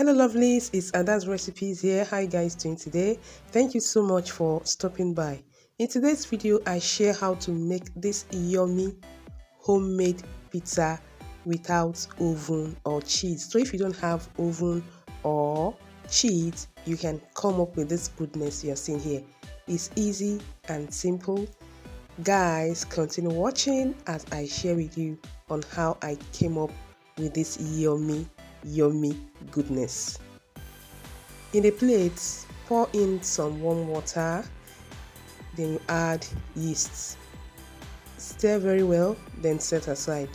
Hello lovelies, it's Ada's Recipes here. How you guys doing today? Thank you so much for stopping by. In today's video, I share how to make this yummy homemade pizza without oven or cheese. So if you don't have oven or cheese, you can come up with this goodness you're seeing here. It's easy and simple. Guys, continue watching as I share with you on how I came up with this yummy goodness. In a plate, pour in some warm water, then you add yeast. Stir very well, then set aside.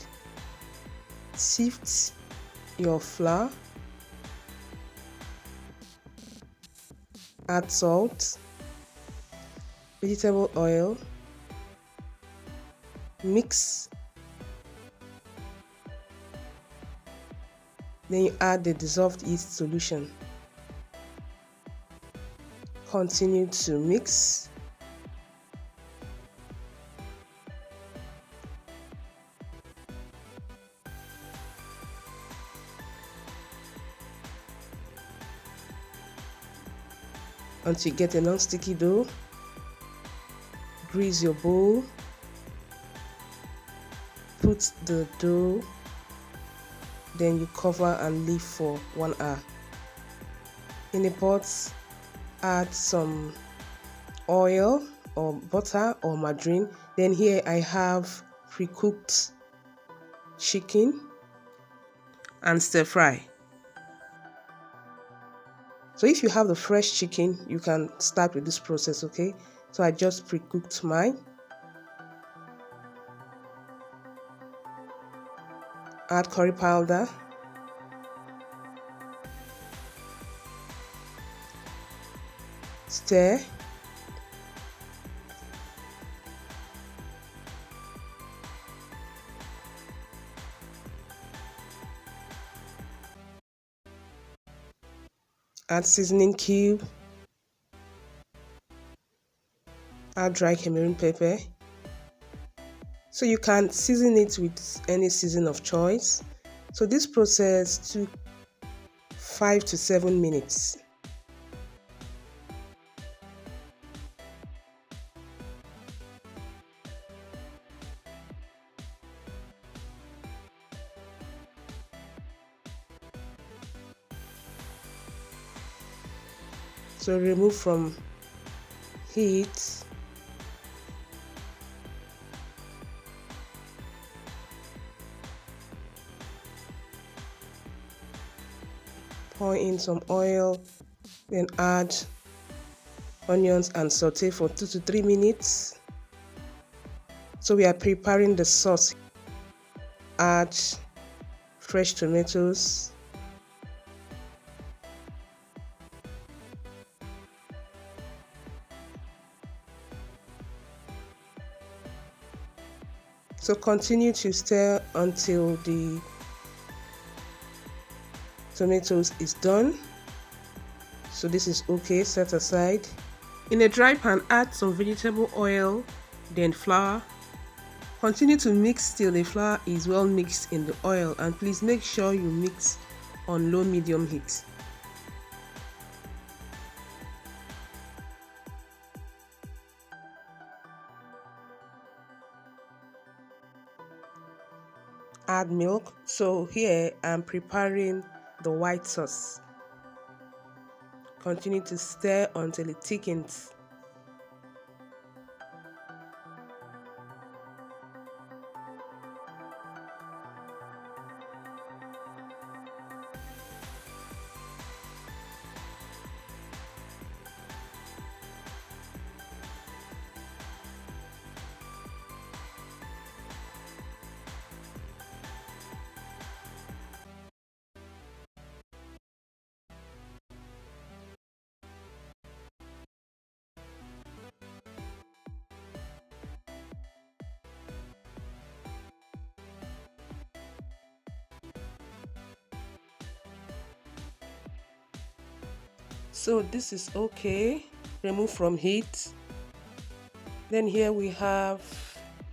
Sift your flour, add salt, vegetable oil, mix. Then you add the dissolved yeast solution. Continue to mix. Until you get a non-sticky dough. Grease your bowl. Put the dough. Then you cover and leave for 1 hour. In a pot, add some oil or butter or margarine. Then here I have pre-cooked chicken and stir fry. So if you have the fresh chicken, you can start with this process, okay? So I just pre-cooked mine. Add curry powder. Stir. Add seasoning cube. Add dry Cameroon pepper. So you can season it with any season of choice. So this process took 5 to 7 minutes. So remove from heat. Pour in some oil, then add onions and saute for 2 to 3 minutes. So we are preparing the sauce. Add fresh tomatoes. So continue to stir until the tomatoes is done. So this is okay, set aside. In a dry pan, add some vegetable oil, then flour. Continue to mix till the flour is well mixed in the oil, and please make sure you mix on low-medium heat. Add milk. So here I'm preparing the white sauce. Continue to stir until it thickens. So this is okay. Remove from heat. Then here we have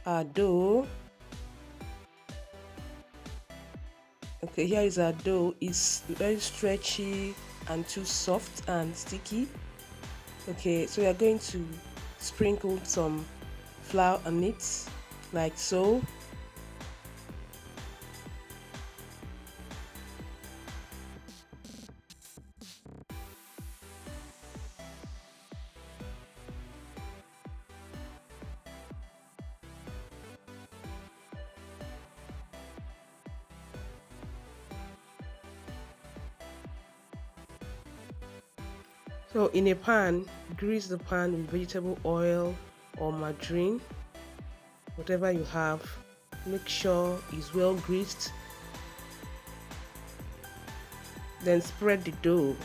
our dough. Okay, here is our dough. It's very stretchy and too soft and sticky. Okay, so we are going to sprinkle some flour on it, like so. So in a pan, grease the pan with vegetable oil or margarine, whatever you have. Make sure it's well greased. Then spread the dough.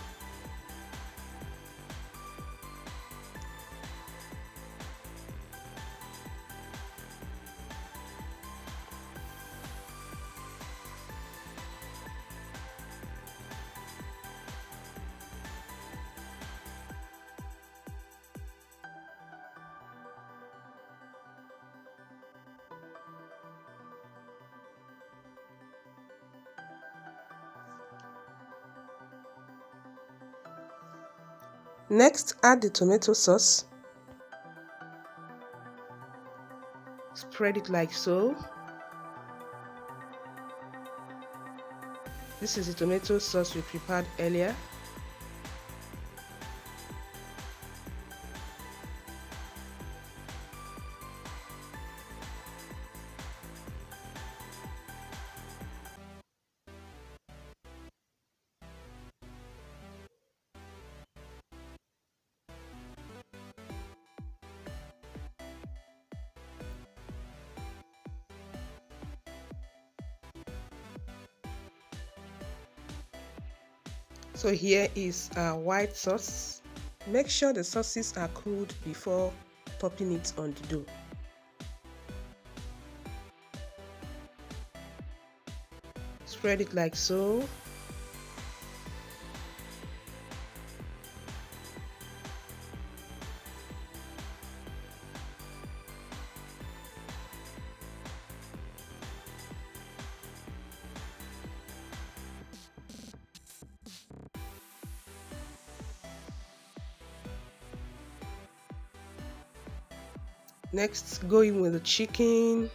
Next, add the tomato sauce. Spread it like so. This is the tomato sauce we prepared earlier. So here is our white sauce. Make sure the sauces are cooled before topping it on the dough. Spread it like so. Next, go in with the chicken.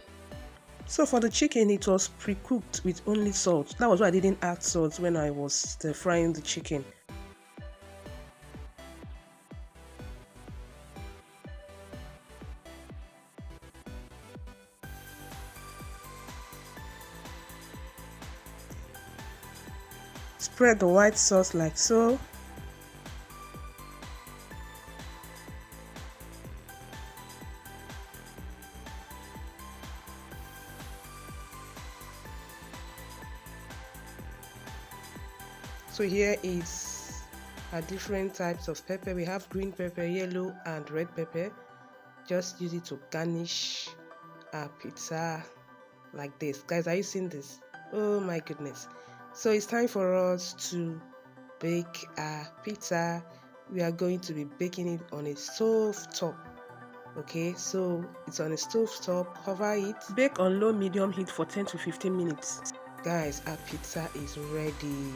So for the chicken, it was pre-cooked with only salt. That was why I didn't add salt when I was frying the chicken. Spread the white sauce like so. So here is our different types of pepper. We have green pepper, yellow and red pepper. Just use it to garnish our pizza like this. Guys, are you seeing this? Oh my goodness. So it's time for us to bake our pizza. We are going to be baking it on a stove top. Okay, so it's on a stove top. Cover it. Bake on low medium heat for 10 to 15 minutes. Guys, our pizza is ready.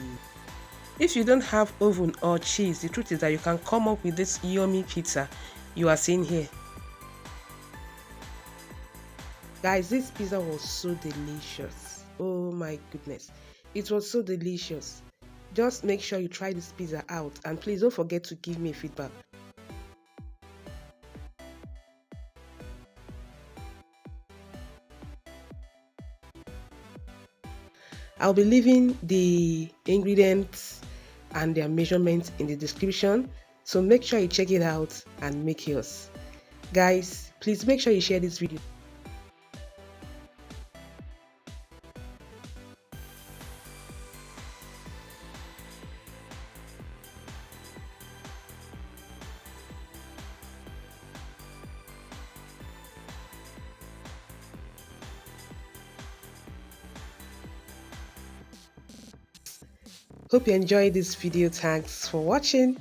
If you don't have oven or cheese, the truth is that you can come up with this yummy pizza you are seeing here. Guys, this pizza was so delicious. Oh my goodness. It was so delicious. Just make sure you try this pizza out and please don't forget to give me feedback. I'll be leaving the ingredients and their measurements in the description, so make sure you check it out and make yours. Guys, please make sure you share this video. Hope you enjoyed this video. Thanks for watching.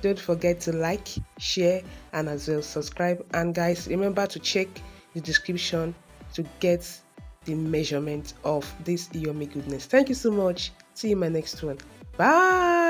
Don't forget to like, share and as well subscribe, and guys, remember to check the description to get the measurement of this yummy goodness. Thank you so much. See you in my next one. Bye.